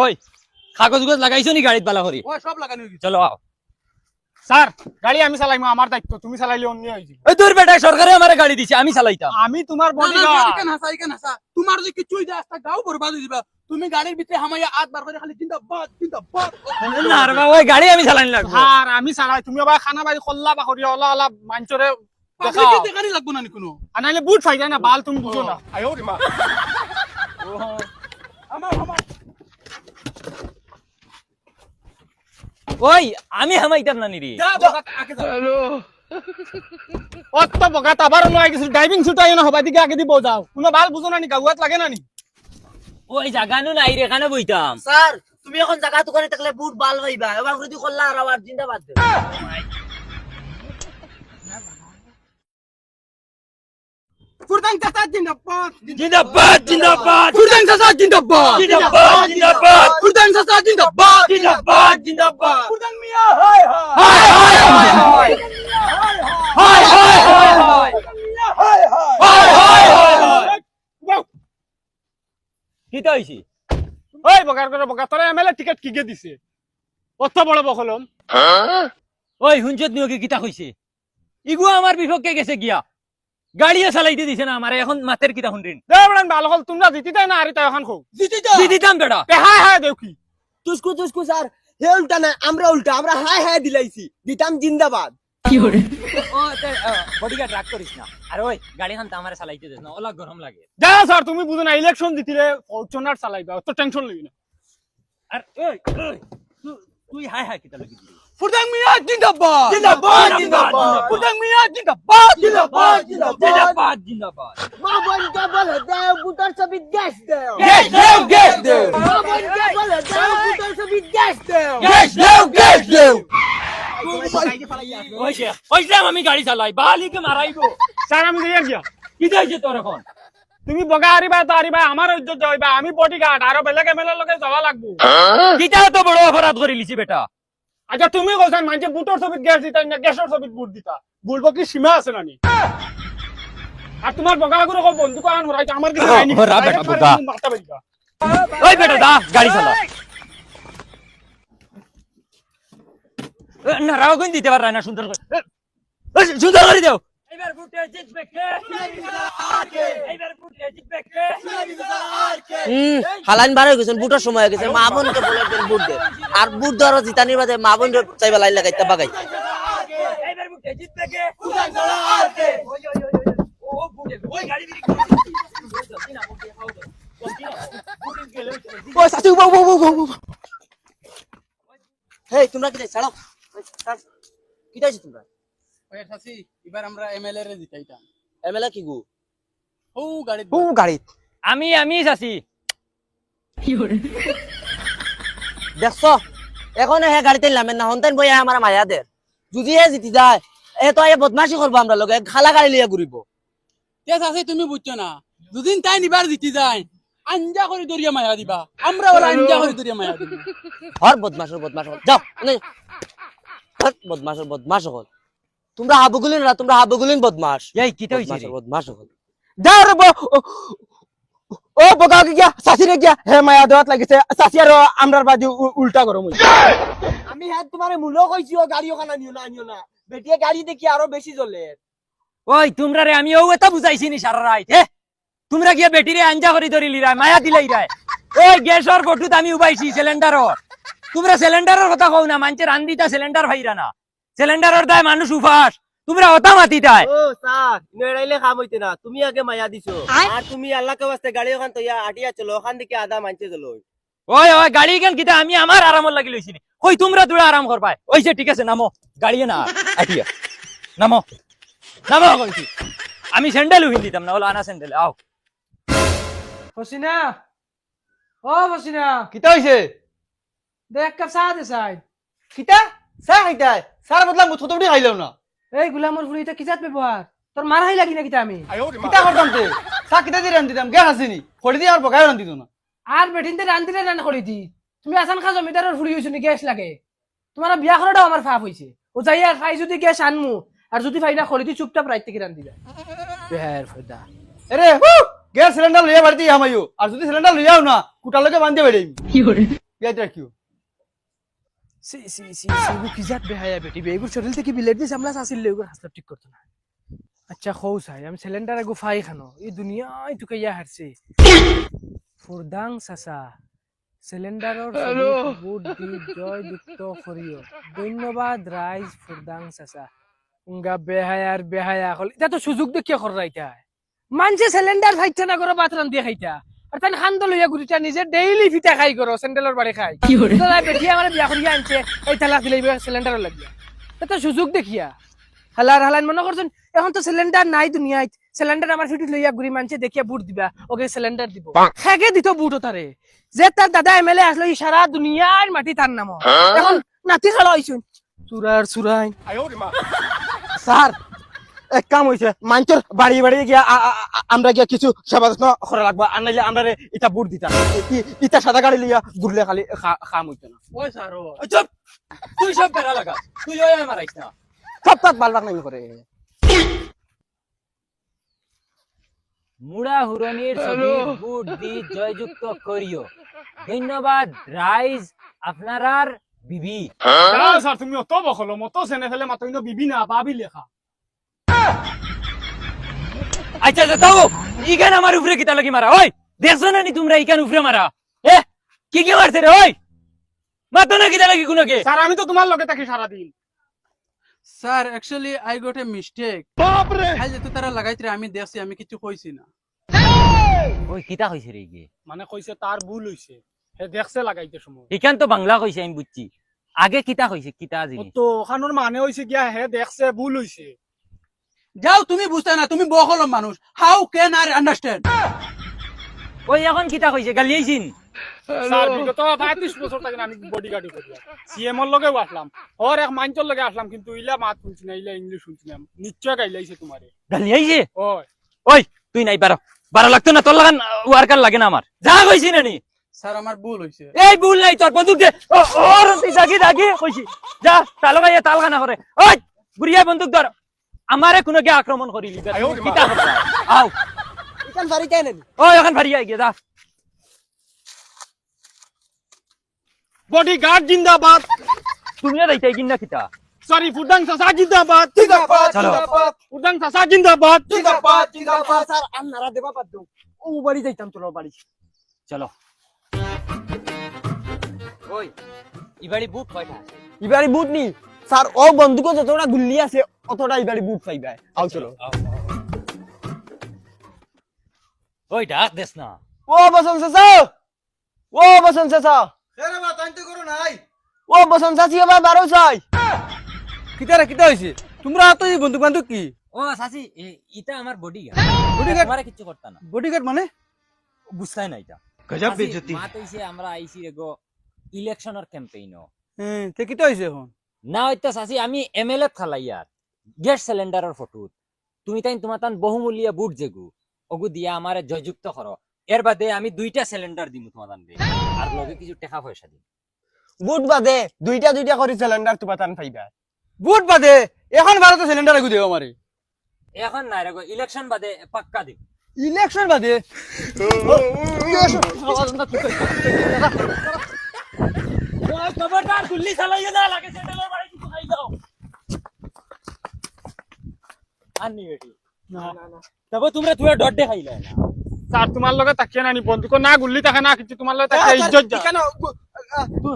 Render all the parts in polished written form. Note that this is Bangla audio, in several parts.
ওই কাগজ লাগাইছো নি গাড়িত বালা করি? ওই সব লাগানো হয়ে গেছে। চলো আও। স্যার গাড়ি আমি চালাইমু, আমার দায়িত্ব, তুমি চালাইলে অন্য হয়ে যাবে। এই তোর বেটা সরকারে আমারে গাড়ি দিছে, আমি চালাইতাম। আমি তোমার না, না, বডিগার্ড। এখানে হাসা, এখানে হাসা। তোমার যদি কিছুই যায় আস্তা গাও বরবাদ হয়ে দিবা। তুমি গাড়ির ভিতরে হামাইয়া হাত বার করে খালি জিন্দাবাদ জিন্দাবাদ। না রে বাবা, ওই গাড়ি আমি চালানি লাগবো। স্যার আমি চালাই, তুমি আবার খানা বাড়ি খল্লা বা করিয়া ওলা ওলা মাঞ্চরে দেখাও। পাবলিকে দেখানি লাগবো না নি কোনো। আর নাইলে বুট ফাই যায় না, বাল তুমি বুঝো না। আয়ো রে মা। আমার ওই আমি হামাইতাম না নিরি। যা বকা আগে যা। অত বগাত আবার নয় কিছু ড্রাইভিং ছুট আইও না, হবা দিকে আগে দিব যাও। কোনো বাল বুঝো না নি, গাওয়াত লাগে না নি। ওই জাগানো নাই রে, এখানে বইতাম। স্যার তুমি এখন জায়গা দোকানে থাকলে বুট বাল হইবা, এবার যদি করলা আর আবার জিন্দাবাদ দেব। ফুরদান চাচা জিন্দাবাদ জিন্দাবাদ জিন্দাবাদ ফুরদান চাচা জিন্দাবাদ জিন্দাবাদ জিন্দাবাদ ফুরদান চাচা জিন্দাবাদ জিন্দাবাদ জিন্দাবাদ ফুরদান মিয়া হায় হায় হায় হায় হায় হায় হায় হায় হায় হায় মিয়া হায় হায় হায় হায় হায় হায়। কি তো হইছি? ওই বগার করে বগা, তোরা এমএলএ টিকেট কিকে দিছে? অত বড় বকলম। ওই হুঞ্চত নিয়োগে কিতা কইছে? ইগু আমার বিপক্ষে গেছে গিয়া, গাড়িও চালাইতে দিছে না আমারে, এখন মাতের কিতা শুনরিন? দেবড়ান বাল হল, তোমরা জিতিতাই না আরিতা এখন খো। জিতি যা দিতাম বেটা। হায় হায় দেখি। তুসকু তুসকু স্যার, হে উল্টা না, আমরা উল্টা, আমরা হাই হাই দিলাইছি, দিতাম জিন্দাবাদ। ও বডিগার্ড রাগ করিস না। আর ওই গাড়ি খান তো আমারে চালাইতে দিস না, ওলা গরম লাগে। যা স্যার, তুমি বুঝো না, ইলেকশন জিতিলে ফরচুনার চালাইবা, অত টেনশন লইবি না। আর ওই ওই তুই হায় হায় কিতা লাগি দিলি? ফুরদান মিয়া জিন্দাবাদ জিন্দাবাদ জিন্দাবাদ ফুরদান মিয়া জিন্দাবাদ জিন্দাবাদ জিন্দাবাদ জিন্দাবাদ। মা বোনকে বলে দাও বুটার ছবি গ্যাস দাও, গ্যাস দাও গ্যাস দাও মা বোনকে বলে দাও বুটার ছবি গ্যাস দাও। গ্যাস দাও গ্যাস দাও। ওইসলাম আমি গাড়ি চালাই, বালিকে মারাইবো। স্যার আমি দিয়ে গিয়া, কি যাইছে তোর এখন? তুমি বগা আরিবা তো আরিবা, আমার ইজ্জত যাইবা, আমি বডিগার্ড, আরো বেলেগ এমএলএ লগে যাওয়া লাগবো। কিতা তো বড় অপরাধ করে লিছি বেটা। আচ্ছা তুমি কইছেন মানে বুটর ছবি গ্যাস দিতা না গ্যাসের ছবি বুট দিতা, বলবো কি সীমা আছে নানি? আর তোমার বগা করে কো বন্ধু আন হরাইতে আমার কিছু নাই নি। হরা বেটা বগা। মারতে পারিবা। ওই বেটা দা গাড়ি চালা। না রাও কোন দিতে পারে না, সুন্দর করে সুন্দর করে দাও। এবার বুটে জিতবে কে? এবার বুটে জিতবে কে? হালাইন বার হয়ে গেছেন, বুটার সময় হয়ে গেছে, মা বোনকে বলে দেন বুট দে, আর বুট ধরো জিতানির বাদে মা বোন চাইবা লাইন লাগাইতে বাগাই। এবার বুটে জিতবে কে? ওই ও বুটে ওই গাড়ি বিক্রি ও সাসু বউ বউ বউ বউ, হেই তোমরা কি ছাড়ো, স্যার কি চাইছো তোমরা? ওই শাসি এবার আমরা এমএলএ রে জিতাইতাম। এমএলএ কি গো? ও গাড়ি ও গাড়ি আমি চাচি। দেখছো এখন হে গাড়িতে নামেন না, হন্তেন বই আমার মায়াদের, যদি হে জিতি যায় এ তো এ বদমাশি করবো আমরা লগে, খালা গাড়ি লিয়ে ঘুরিব। কে শাসি তুমি বুঝছো না, দুদিন তাই নিবার জিতি যায় আঞ্জা করে দরিয়া মায়া দিবা, আমরা ওরা আঞ্জা করে দরিয়া মায়া দিব। হর বদমাশর বদমাশ হল, যাও হর বদমাশর বদমাশ হল, তোমরা হাবুগুলিন না, তোমরা হাবুগুলিন বদমাশ। এই কিটা হইছে রে? বদমাশ হল যাও রে ও বগা গিয়া সাসি রে গিয়া হে মায়া দেওয়াত লাগিছে, সাসি আর আমরার বাজু উল্টা গরম হইছে। আমি হ্যাঁ তোমারে মূল্য কইছি, ও গাড়ি ওখানে আনিও না, বেটিয়ে গাড়ি দেখি আরো বেশি জ্বলে। ওই তোমরা রে আমি ও এটা বুঝাইছি নি সারা রাত, হে তোমরা গিয়া বেটিরে আঞ্জা করে ধরিলি রায়, মায়া দিলাই রায়। ওই গ্যাসর গটুত আমি উবাইছি সিলিন্ডারর, তোমরা সিলিন্ডারের কথা কও না, মানছে রান্দিতা সিলিন্ডার ভাইরা না, সিলিন্ডারের দায় মানুষ উপাস, তোমরা ওটা মাতি দেয়। ও স্যার নেড়াইলে কাম হইতে না, তুমি আগে মায়া দিছো, আর তুমি আল্লাহকে বাস্তে গাড়ি ওখান তো আটিয়া চলো, ওখান থেকে আধা মানছে চলো। ওই ওই গাড়ি কেন কিতা আমি আমার আরামর লাগি লইছি নি, কই তোমরা দুড়া আরাম করবাই। ওইছে ঠিক আছে নামো, গাড়িয়ে না আইয়া নামো নামো কইছি। আমি স্যান্ডেল উহিন দিতাম না, ওলা আনা স্যান্ডেল। আও ফসিনা, ও ফসিনা, কিটা হইছে? দেখ কাপ চা দে চাই। কিটা চা খাইতাই, চার বদলা মুথ তুমি খাইলাও না। এই গুলামর ফুলি এটা কিজাত ব্যবহার, তোর মারাই লাগি না কিতা আমি। কিটা করতাম তে চা কিটা দিয়ে রান্ধিতাম, গ্যাস আসেনি খড়ি দিয়ে আর বগাই রান্ধিত না। আর বেটিনতে রান্ধিলে রান্না করে দি, তুমি আসান খা জমিদারের ফুলি হইছো নি, গ্যাস লাগে। তোমার বিয়া করাটাও আমার ফাপ হইছে, ও যাই আর ফাই যদি গ্যাস আনমু, আর যদি ফাই না খড়ি দি চুপচাপ রাইতে কি রান্ধিবা। বেহার ফয়দা আরে গ্যাস সিলিন্ডার লইয়া বাড়িতে হামাইও, আর যদি সিলিন্ডার লইয়াও না কুটালকে বান্ধে বেড়াইম। ইয়াদ রাখিও সি সি সি সি গু কিজাত বেহায়া বেটি বে এগুর শরীর থেকে বিলেট দিস আমরা আসিল এগুর হাসলাপ ঠিক করতে না আচ্ছা খৌ চাই আমি সিলিন্ডার গু ফাই খানো এই দুনিয়ায় তুকে ইয়া হারছে ফুরদাং সাসা সিলিন্ডারর বুট দি জয় যুক্ত করিও ধন্যবাদ রাইজ ফুরদাং সাসা উঙ্গা বেহায়া হল এটা তো সুযোগ দেখিয়া কর রাইতা মানছে সিলিন্ডার ফাইটা না করে বাতরান দিয়ে খাইতা আর তান খান্দ লইয়া গুরিটা নিজে ডেইলি ফিটা খাই করো স্যান্ডেলের বাড়ি খাই কি করে তো বেটি আমার বিয়া করিয়া আনছে এই তালাক দিলেই সিলিন্ডার লাগিয়া এটা সুযোগ দেখিয়া হালান মনে করছেন এখন তো সিলিন্ডার নাই দুনিয়ায় সিলিন্ডার আমার ফিটি লইয়া ঘুরি মানছে দেখিয়া বুট দিবা ওকে সিলিন্ডার দিব খেগে দিত বুট তারে যে তার দাদা এমএলএ আসলো এই সারা দুনিয়ার মাটি তার নাম এখন নাতি খেলা হইছুন চুরাই স্যার এক কাম হইছে মাঞ্চর বাড়ি বাড়ি গিয়া আমরা গিয়া কিছু সেবা যত্ন করা লাগবো আর নাইলে আমরা ইটা বুট দিতাম ইটা সাদা গাড়ি লইয়া ঘুরলে খালি খাম হইতো না ওই স্যার ওই চুপ তুই সব বেড়া লাগা তুই ওই আমার আইস না সব তাত বালবাক নাই করে মুড়া হুরনির ছবি বুট দি জয়যুক্ত করিও ধন্যবাদ রাইজ আপনারার বিবি স্যার তুমি অত বখলো মতো সেনে ফেলে মাত্র বিবি না বাবি লেখা আচ্ছা তাও ইখান আমার উপরে কিতা লাগি মারা ওই দেখছো না নি তোমরা ইখান উপরে মারা এ কি মারছে রে ওই মাতো না কিতা লাগি কোনকে স্যার আমি তো তোমার লগে থাকি সারাদিন sir actually I got a mistake বাপ রে আই যেতে তারা লাগাইতে আমি দেখছি আমি কিছু কইছি না ওই কিতা কইছে রে ইগে মানে কইছে তার ভুল হইছে হে দেখছে লাগাইতে সময় ইখান তো বাংলা কইছে আমি বুঝছি আগে কিতা কইছে কিতা ও জিনিস তো ওখানোর মানে হইছে গিয়া হে দেখছে ভুল হইছে যাও তুমি বুঝতে না তুমি বহলম মানুষ হাউ ক্যান আই আন্ডারস্ট্যান্ড ওই এখন কিতা কইছে গালি আইছিন স্যার বিগত 35 বছর থেকে আমি বডিগার্ডই করলাম সিএম এর লগেও আসলাম আর এক মাঞ্চর লগে আসলাম কিন্তু ইলা মাত শুনছি না ইলা ইংলিশ শুনছি না নিশ্চয় গাইলাইছে তোমারে গালি আইছে ওই ওই তুই নাই বারো লাগতো না তোর লাগান ওয়ার্কার লাগে না আমার যা কইছি না নি স্যার আমার ভুল হইছে এই ভুল নাই তোর বন্দুক দে ওর তুই জাগি কইছি যা তালো গাইয়া তাল খানা করে ওই গুড়িয়া বন্দুক ধর আমারে কোনকে আক্রমণ করিলি কিতা করবা আও ইকান বাড়ি তাই নানি ওই এখন ভারি আই গিয়া যা বডিগার্ড জিন্দাবাদ তুমিও যাইতে কিনা কিতা সরি ফুডাং সাসা জিন্দাবাদ চলো ফুডাং সাসা জিন্দাবাদ স্যার আপনারা দেবা বাদ দাও ও বাড়ি যাইতাম তোর বাড়ি চলো ওই ইবাড়ি বুট কয়টা আছে ইবারি বুট নি স্যার ও বন্দুক যতটা গুল্লি আছে অতটা ইবারি বুট পাইবা আও চলো ওই ডাক দেস না ও বসন চাচা ও বসন চাচি আবার বারো চাই কিতা হইছে তোমরা তো এই বন্দুক বান্দুক কি ও সাসি ইটা আমার বডিগার্ড Bodyguard? তোমারে কিছু করতা না বডিগার্ড মানে বুঝতাই না এটা গজব সাসি, বেজতি মাত হইছে আমরা আইছি রেগো ইলেকশনের ক্যাম্পেইনও হ্যাঁ তে কিতা হইছে এখন না হইতো সাসি আমি এমএলএ খালাইয়ার গ্যাস সিলিন্ডারের ফটো তুমি তাই তোমার তান বহুমূল্য বুট জেগু ওগু দিয়া আমারে জয়যুক্ত করো এর বাদে আমি 2টা সিলিন্ডার দিমু তোমার তান দে আর লগে কিছু টাকা পয়সা দিম বুট বাদে দুইটা করে সিলিন্ডার তুবা টান পাইবা বুট বাদে এখন ভারত সিলিন্ডার আগু দেও আমারে এখন না রেগো ইলেকশন বাদে পাক্কা দিম ইলেকশন বাদে ওই খবরদার গুল্লি চালাইও না লাগে সেন্ট্রালের বাড়ি কিছু খাই দাও আননি বেটি না তবে তোমরা তুই ডট দে খাইলে না স্যার তোমার লগে তাকিয়ে নানি বন্দুক না গুল্লি থাকে না কিছু তোমার লগে তাকিয়ে ইজ্জত যা কেন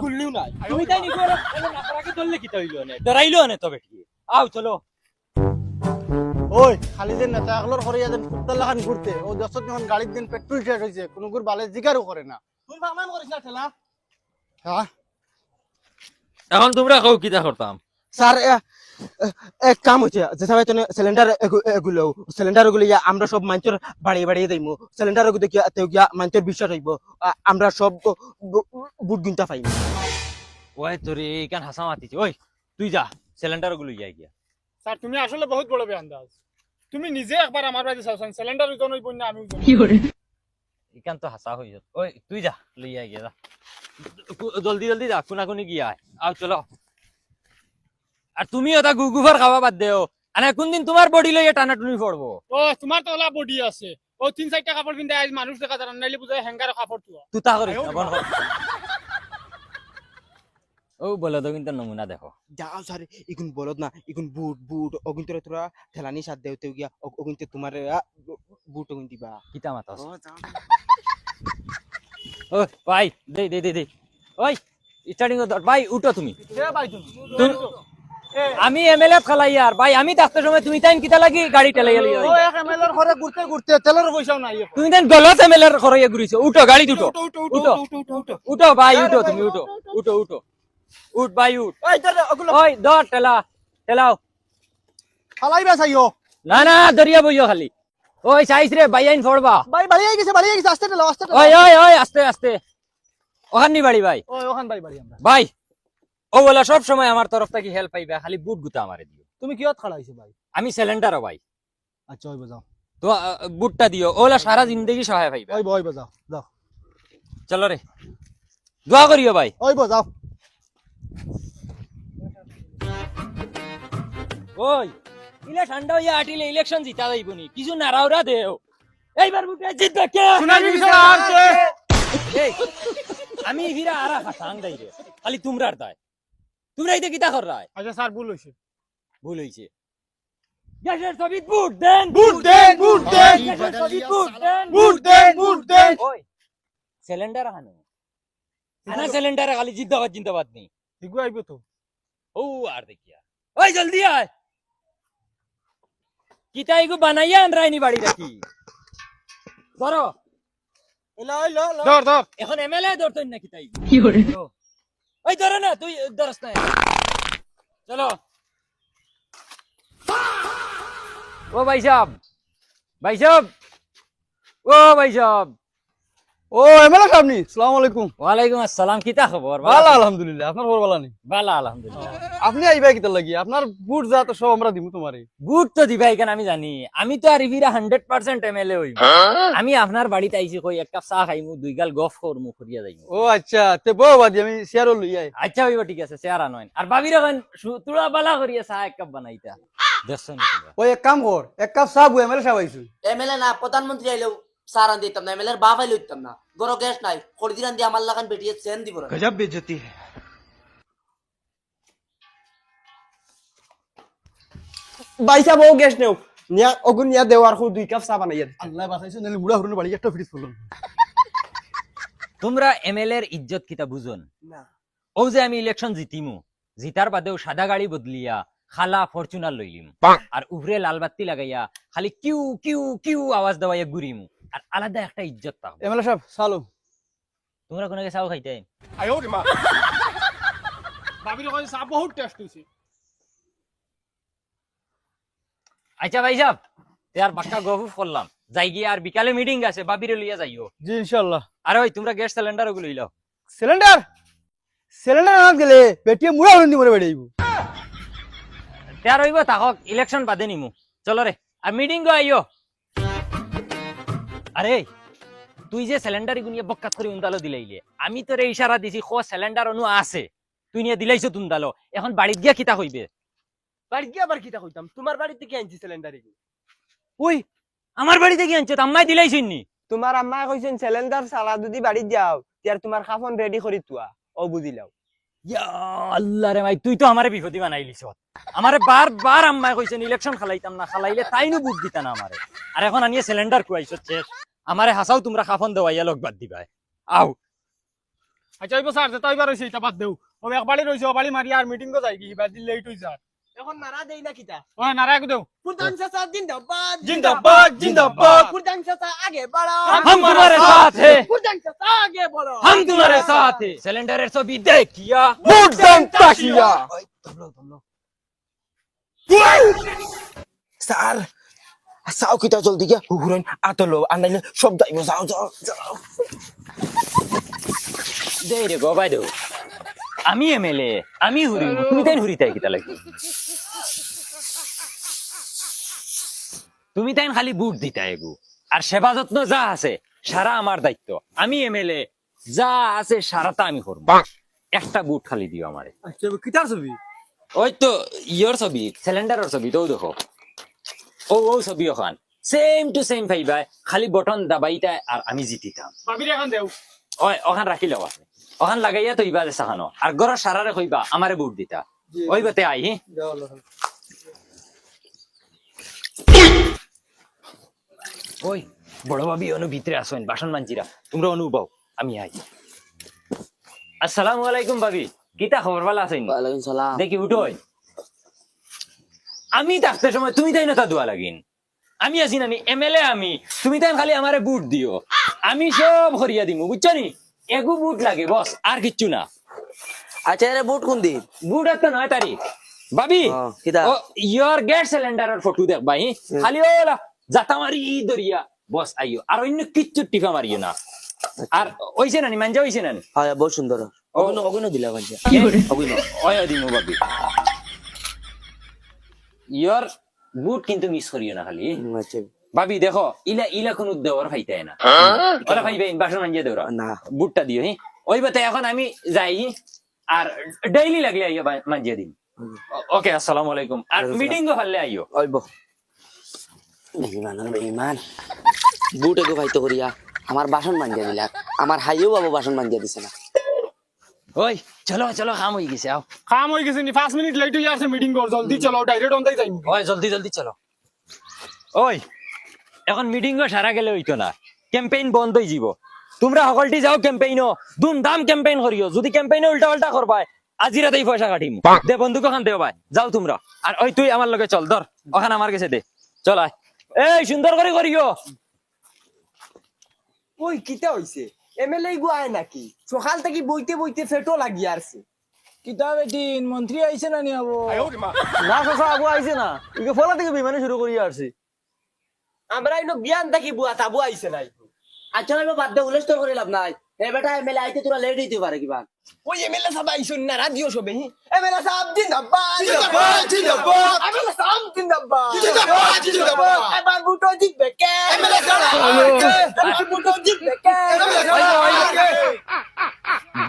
গুল্লিও নাই তুমি তাই নি করে নাকরাকে দললে কি তইলো নে ডরাইলো নে তো বেটি আও চলো ওই খালি যে নেতা এগুলোর করে যাবেন ফুটবল লাগান ঘুরতে ও দশত যখন গাড়ির দিন পেট্রোল শেষ হয়েছে কোনো গুর বালে জিগারও করে না তুই ভাবলাম করিস না ঠেলা হ্যাঁ এখন তোমরা কও কিটা করতাম স্যার এক কাম হচ্ছে যেটা তুমি সিলিন্ডার এগুলো আমরা সব মাঞ্চর বাড়িয়ে দেইমু সিলিন্ডার এগুলো গিয়া মাঞ্চর বিশ্বাস হইব আমরা সব বুট গুনতা পাইব ওই তোরে এইখান হাসা মাতিছি ওই তুই যা সিলিন্ডার গুলো যাই গিয়া স্যার তুমি আসলে বহুত বড় বেআন্দাজ তুমি নিজে একবার আমার বাড়িতে চাওছেন সিলিন্ডার উজন হইব না আমি এইখান তো হাসা হই যাত ওই তুই যা লই আই গিয়া যা জলদি যা কোনাকুনি গিয়া আও চলো আর তুমি ওটা গুগুফার খাওয়া বাদ দেও আনে কোনদিন তোমার বডি লইয়া টানাটুনি পড়বো ও তোমার তো ওলা বডি আছে ও 3-4টা কাপড় পিনতে আজ মানুষ দেখা যায় নাইলে বুঝায় হ্যাঙ্গার কাপড় তো তুতা করিস না বন কর ও বলো তো কিন্তু নমুনা দেখো যাও স্যার ইগুন বলদ না ইগুন বুট বুট অগুন তোরা ঠেলানি সাথ দেওতে গিয়া অগুন তোমার বুট অগুন দিবা কিতা মাতা ও ভাই দে দে দে দে ওই স্টার্টিং দর ভাই উঠো তুমি আমি এমএলএ খালাই আর ভাই আমি থাকতে সময় তুমি তাইন কিতা লাগি গাড়ি ঠেলাইয়া লইয়া ও এক এমএলএর ঘরে ঘুরতে ঘুরতে তেলের পয়সাও নাই এখন। তুমি তাইন গলত এমএলএ খরইয়া ঘুরিছো উঠো গাড়ি উঠো উঠো উঠো ভাই উঠো তুমি উঠো উঠো উঠো উঠ ভাই উঠ ওই তোর ওগুলো ওই দর ঠেলাও ফালাইবা চাইও না না দরিয়া বইও খালি ওই সাইজ রে ভাই আইন ফড়বা ভাই বাড়ি গেছে আস্তে ঠেলাও আস্তে ওই ওই ওই আস্তে আস্তে ওখান নি বাড়ি ভাই ওই ওখান বাড়ি আমরা ভাই ও বলা সব সময় আমার তরফ থেকে হেল্প পাইবে খালি বুট গুতা আমারে দিও তুমি কিয়ত খাড়াইছো ভাই আমি সিলিন্ডারও ভাই আচ্ছা ওই বাজাও তো বুটটা দিও ওলা সারা জিন্দগি সহায় পাইবে ওই বাজাও যাও চলো রে দোয়া করিও ভাই ওই বাজাও ওই ইলে ঠান্ডা হইয়া আটিলে ইলেকশন জিতা যাইবনি কিছু নারাওরা দেও এইবার বুটে জিতবে কে সোনালী বিশাল কে এই আমি হিরা আরা খাতাং দাই রে খালি তোমরার দায় তোমরা এইতে কিতা কর রায় আচ্ছা স্যার ভুল হইছে ভুল হইছে গ্যাসের ছবি বুট দেন গ্যাসের ছবি বুট দেন ওই সিলিন্ডার আনো আনা সিলিন্ডার খালি জিন্দাবাদ নেই ঠিকই আইবো তো ও আর দেখিয়া ওই জলদি আয় কিতা এগু বানাইয়া আনরাইনি বাড়ি রাখি ধরো ধর এখন এমএলএ ধরতেন না কিতা এগু ওই ধরো না তুই ধরস না চলো ও ভাই সাহেব ও ভাই সাহেব ও এমএলএ সাহেব নি আসসালামু আলাইকুম ওয়ালাইকুম আসসালাম কিতা খবর ভালো আলহামদুলিল্লাহ আপনার খবর ভালো নেই ভালো আলহামদুলিল্লাহ আপনি আইবা কিতা লাগি আপনার বুট যা তো সব আমরা দিমু তোমারে বুট তো দিবা এখানে আমি জানি আমি তো আর ইভিরা 100% এমএলএ হইব আমি আপনার বাড়িতে আইছি কই এক কাপ চা খাইমু দুই গাল গফ করমু করিয়া যাইমু ও আচ্ছা তে বউ বাদি আমি শেয়ারও লই আই আচ্ছা হইব ঠিক আছে চেয়ার আনইন আর বাবির এখন তুড়া বালা করিয়া চা এক কাপ বানাইতা দেখছো নি তোমরা? ওই এক কাম কর এক কাপ চা বু এমএলএ সাহেব আইছু এমএলএ না প্রধানমন্ত্রী আইলেও সারান দিতাম না এমএলএর বাপ আইলে দিতাম না গরো গ্যাস নাই খড়দিরান দিয়ে আমার লাগান বেটিয়ে চেন দিব না গজব বেজতি বাইসা বউ গ্যাস নেও নিয়া অগুন নিয়া দেওয়ার খু 2 কাপ চা বানাইয়া আল্লাহ বাঁচাইছো নালে মুড়া হরুন বাড়ি একটা ফ্রিজ করলাম তোমরা এমএলএ এর ইজ্জত কিতা বুঝন না ও যে আমি ইলেকশন জিতিমু জিতার বাদেও সাদা গাড়ি বদলিয়া খালা ফরচুনার লইলিম আর উপরে লাল বাতি লাগাইয়া খালি কিউ কিউ কিউ আওয়াজ দেওয়াইয়া ঘুরিমু আর আলাদা একটা ইজ্জত থাকবে এমএলএ সাহেব চালো তোমরা কোনো চাও খাইতে আয়ো রে মা বাবির কই চা বহুত টেস্ট হইছে আচ্ছা ভাই সাহেব আর বাক্কা গফুফ করলাম যাই গিয়ে আর বিকালে মিটিং আছে বাবিরে লইয়া যাইও জি ইনশাআল্লাহ আর ওই তোমরা গ্যাস সিলিন্ডার ওগুলো লইলাও সিলিন্ডার আনাত গেলে বেটিয়ে মুড়া হরুন দিমরে বেড়ে আইবো তার হইব তাহক ইলেকশন বাদে নিমু চলো রে আর মিটিং গো আইও আরে তুই যে সিলিন্ডার গুনিয়ে বক্কাত করে উন্দালো দিলাইলে আমি তোরে ইশারা দিছি খো সিলিন্ডার অনু আছে তুই নিয়ে দিলাইছো তুন্দালো এখন বাড়িত গিয়া কিতা হইবে বাড়ি গিয়া আবার কিটা কইতাম তোমার বাড়িতে কি আনছি সিলিন্ডার ওই আমার বাড়িতে কি আনছো আম্মাই দিলাইছিন নি তোমার আম্মা কইছেন সিলিন্ডার সালা যদি বাড়ি যাওতিয়ার তোমার খাফন রেডি করি তুয়া ও বুঝিলাও ইয়া আল্লাহ রে ভাই তুই তো আমারে বিপদি বানাইলিস আমারে বার আম্মাই কইছেন ইলেকশন খালাইতাম না খালাইলে তাইনু বুট দিতা না আমারে আর এখন আনিয়ে সিলিন্ডার কুয়াইছো শেষ আমারে হাসাও তোমরা খাফন দেওয়াইয়া লোক বাদ দিবা আও আচ্ছা ওইব স্যার যেটা এবার হইছে এটা বাদ দেও ও এক বাড়ি রইছে ও বাড়ি মারি আর মিটিং গো যাই কি এবার দিন লেট হই স্যার এখন নারা দেই না কিটা ও নারায়ক দেও প্রধান চাচা জিন্দাবাদ জিন্দাবাদ প্রধান চাচা আগে বাড়ো हम तुम्हारे साथ हैं প্রধান চাচা আগে বলো हम तुम्हारे साथ हैं सिलेंडर ছবি দেখিয়া বুট দেন তাকিয়া স্যার সাও কিটা জলদি গিয়া হুরাইন আতলো আনাইলে সব যাইবো যাও দে রে গো বাই দেও আমি এমএলএ আমি হুরি তুমি তাই হুরি তাই কিতা লাগি তুমি তাই খালি বুট দিতা এগু আর সেবা যত্ন যা আছে সারা আমার দায়িত্ব আমি এমএলএ যা আছে সারাটা আমি করব একটা বুট খালি দিও আমারে আচ্ছা কিটার ছবি ওই তো ইয়োর ছবি সিলিন্ডারের ছবি তো দেখো ও ছবি ওখান সেম টু সেম ভাইবা খালি বটন দাবাইতা আর আমি জিতিতাম বাবির এখন দেও ওই ওখান রাখি লও আপনি ওখান লাগাইয়া তৈবা যে সাহানো আর গড় সারারে কইবা আমারে বুট দিতা ওই বাতে আই হি ওই বড় ভাবি অনু ভিতরে আসেন বাসন মানজিরা তোমরা অনুভব আমি আই আসসালামু আলাইকুম ভাবি কিতা খবর ভালো আছেন ওয়ালাইকুম সালাম দেখি উঠোই আমি থাকতে সময় তুমি তাই না তা দোয়া লাগিন আমি আছি না এমএলএ আমি তুমি তাই খালি আমারে বুট দিও আমি সব হরিয়া দিমু বুঝছো নি এগু বুট লাগে বস আর কিচ্ছু না আচ্ছা এর বুট কোন দিন বুট একটা 9 তারিখ ভাবি কিতা? ও ইয়োর গ্যাস সিলিন্ডারের ফটো দেখ ভাই খালি ওলা জাতা মারি দরিয়া বস আইও আর অন্য কিচ্ছু টিপা মারিও না আর ওইছে না নি মানজা হইছে না নি হ্যাঁ বহুত সুন্দর অগুন দিলা ভাই অগুন ওই দিমু ভাবি ইয়োর বুট কিন্তু মিস করিও না খালি আচ্ছা ভাবি দেখো ইলা ইলা কোন দেওয়ার খাইতে না ওরা ভাই ভাই বাসন মানজে দেওরা না বুটটা দিও হি ওই বাতে এখন আমি যাই আর ডেইলি লাগলে আইয়া মানজে দিন ওকে আসসালামু আলাইকুম আর মিটিং গো ফাললে আইও ওইব বেঈমান বুট এগো ভাইতো করিয়া আমার বাসন মাঞ্জা দিলা আমার হাইও বাবু বাসন মাঞ্জা দিছে না ওই চলো চলো কাম হয়ে গেছে আও কাম হয়ে গেছে নি 5 মিনিট লেট হয়ে আছে মিটিং কর জলদি চলো ডাইরেক্ট অন তাই যাই ওই জলদি জলদি চলো ওই এখন মিটিং গো সারা গেলে হইতো না ক্যাম্পেইন বন্ধ হয়ে যাব তোমরা সকলটি যাও ক্যাম্পেইনও ধুমধাম ক্যাম্পেইন করিও যদি ক্যাম্পেইনে উল্টা উল্টা করবাই আজি রাতেই পয়সা কাটিম দে বন্ধুক খান দেও ভাই যাও তোমরা আর ওই তুই আমার লগে চল ধর ওখানে আমার কাছে দে চল আয় এই সুন্দর করে করিও ওই কিতা হইছে এমএলএ গো আয় নাকি সকাল থেকে বইতে বইতে ফেটো লাগি আসছে কিতা বেটিন মন্ত্রী আইছে না নি আবো না সসা আবু আইছে না ইকে ফলা থেকে বিমানে শুরু করি আসছে আমরা ইনো বিয়ান থাকি বুয়া তাবু আইছে নাই আচ্ছা ভাই বাদ দে উলেশ তোর করে লাভ নাই এ বেটা এমএলএ আইতে তোরা লেট হইতে পারে কিবা ওই এমএলএ সাহেব আইছুন না রাদিও সবে এমএলএ সাহেব জিন্দাবাদ জিন্দাবাদ জিন্দাবাদ এমএলএ সাহেব জিন্দাবাদ জিন্দাবাদ জিন্দাবাদ এবার বুটো জিতবে কে এমএলএ সাহেব এবার বুটো জিতবে কে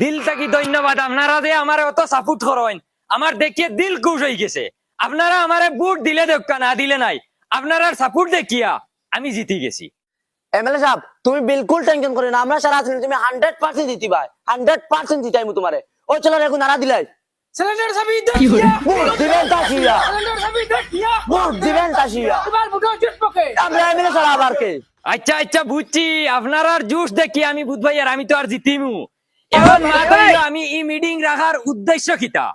দিল থেকে ধন্যবাদ আপনারা যে আমারে অত সাপোর্ট করেন আমার দেখিয়ে দিল খুশ হয়ে গেছে আপনারা আমারে বুট দিলে দেখা না দিলে নাই আপনারা সাপোর্ট দেখিয়া আমি জিতে গেছি এমএলএ সাহেব তুমি বিলকুল টেনশন করে না আমরা সারা আছি তুমি 100% জিতি ভাই 100% জিতাইমু তোমারে ও চলো রেখো নারা দিলাই সিলিন্ডার সাবি দেখিয়া বুট দিবেন তাসিয়া সিলিন্ডার সাবি দেখিয়া বুট দিবেন তাসিয়া এবার বুটো জিতবে আমরা এমএলএ সারা আবার কে আচ্ছা আচ্ছা বুঝছি আপনারা জোশ দেখি আমি বুধ ভাই আর আমি তো আর জিতিমু এখন মাথা হইলো আমি এই মিটিং রাখার উদ্দেশ্য কিতা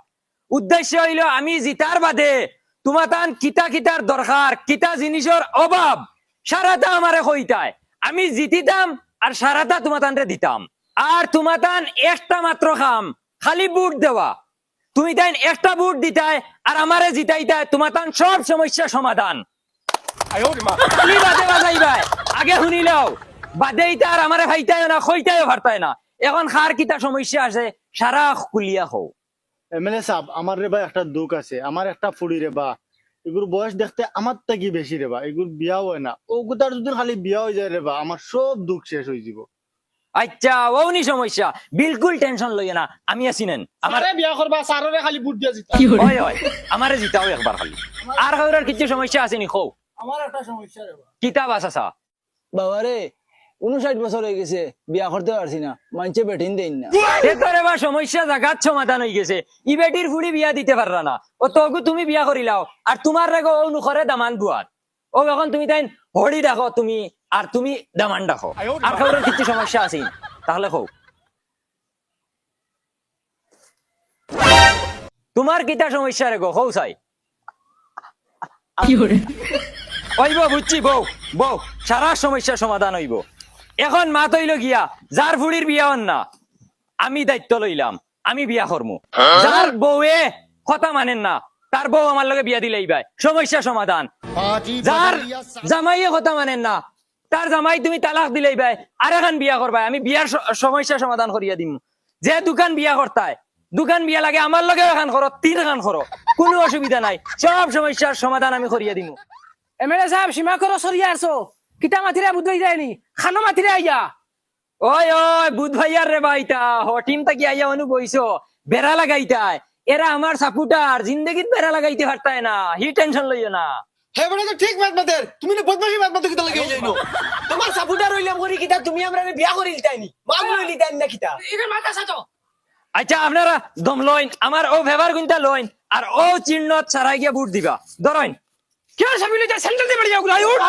উদ্দেশ্য হইলো আমি জিতার বাদে তোমাতান কিতা কিতার দরকার কিতা জিনিসের অভাব সারাটা আমারে কইতায় আমি জিতিতাম আর সারাটা তোমাতানরে দিতাম আর তোমাতান একটা মাত্র কাম খালি বুট দেওয়া তুমি তাই একটা বুট দিতায় আর আমারে জিতাইতায় তোমাতান সব সমস্যা সমাধান খালি বাদে বাজাইবাই আগে শুনিলাও বাদেই তার আমারে ভাইতায় না খইতায়ও ভারতায় না এখন খার কিতা সমস্যা আছে সারা কুলিয়া হও এমএলএ সাহেব আমার রে বা একটা দুঃখ আছে আমার একটা ফুড়ি রে বা এগুর বয়স দেখতে আমার থেকে বেশি রে বা এগুর বিয়া হয় না ও গুতার যদি খালি বিয়া হয়ে যায় রে বা আমার সব দুঃখ শেষ হয়ে যাব আচ্ছা ওনি সমস্যা বিলকুল টেনশন লইয়া না আমি আছি নেন আমার আমারে বিয়া করবা সাররে খালি বুট দিয়া জিতা হয় হয় আমারে জিতাও একবার খালি আর কারোর কিছু সমস্যা আছে নি কও আমার একটা সমস্যা রে বা কিতাব আছে বাবারে 59 বছর হয়ে গেছে বিয়া করতে পারছি না মানছে বেটিন দেন না এতরে বা সমস্যা জাগাত সমাধান হয়ে গেছে ই বেটির ফুড়ি বিয়া দিতে পারলা না ও তগু তুমি বিয়া করিলাও আর তোমার রেগো অনুসরে দামান দুয়ার ও এখন তুমি তাই হড়ি ডাকো তুমি আর তুমি দামান ডাকো আর কারোর কিছু সমস্যা আছে তাহলে কও তোমার কিতা সমস্যা রেগো কও চাই হইব বুঝছি বউ বউ সারা সমস্যার সমাধান হইব এখন মাত হইল গিয়া যার ফুড়ির বিয়া হন না আমি দায়িত্ব লইলাম আমি বিয়া করমু যার বউয়ে কথা মানেন না তার বউ আমার লগে বিয়া দিলেই ভাই সমস্যা সমাধান যার জামাইয়ে কথা মানেন না তার জামাই তুমি তালাক দিলেই ভাই আর এখন বিয়া করবাই আমি বিয়ার সমস্যা সমাধান করিয়া দিম যে দোকান বিয়া করতায় দোকান বিয়া লাগে আমার লগে এখন করো 3 খান করো কোনো অসুবিধা নাই সব সমস্যার সমাধান আমি করিয়া দিমু এমএলএ সাহেব সীমা করো সরিয়া আসো কিতা মাথিরা বুঝাই যায়নি খানো মাথিরা আইয়া ওই ওই বুধ ভাইয়ার রে ভাইটা হটিম তাকি আইয়া অনু বইছো বেড়া লাগাইতায় এরা আমার সাপুটার জিন্দগিত বেড়া লাগাইতে পারতায় না হি টেনশন লইও না হে বড় তো ঠিক বাত বাতের তুমি না বদমাশি বাত বাতে কিতা লাগি যাইনো তোমার সাপুটার হইলাম করি কিতা তুমি আমরা বিয়া করি লিতাইনি মাগ লই লিতাইনি না কিতা এখানে মাথা সাজো আচ্ছা আপনারা দম লইন আমার ও ভেবার গুনটা লইন আর ও চিহ্নত ছাড়াই গিয়ে বুট দিবা ধরেন কে সাবিলে যা সেন্টার দিয়ে বাড়ি যাও গুলাই উঠ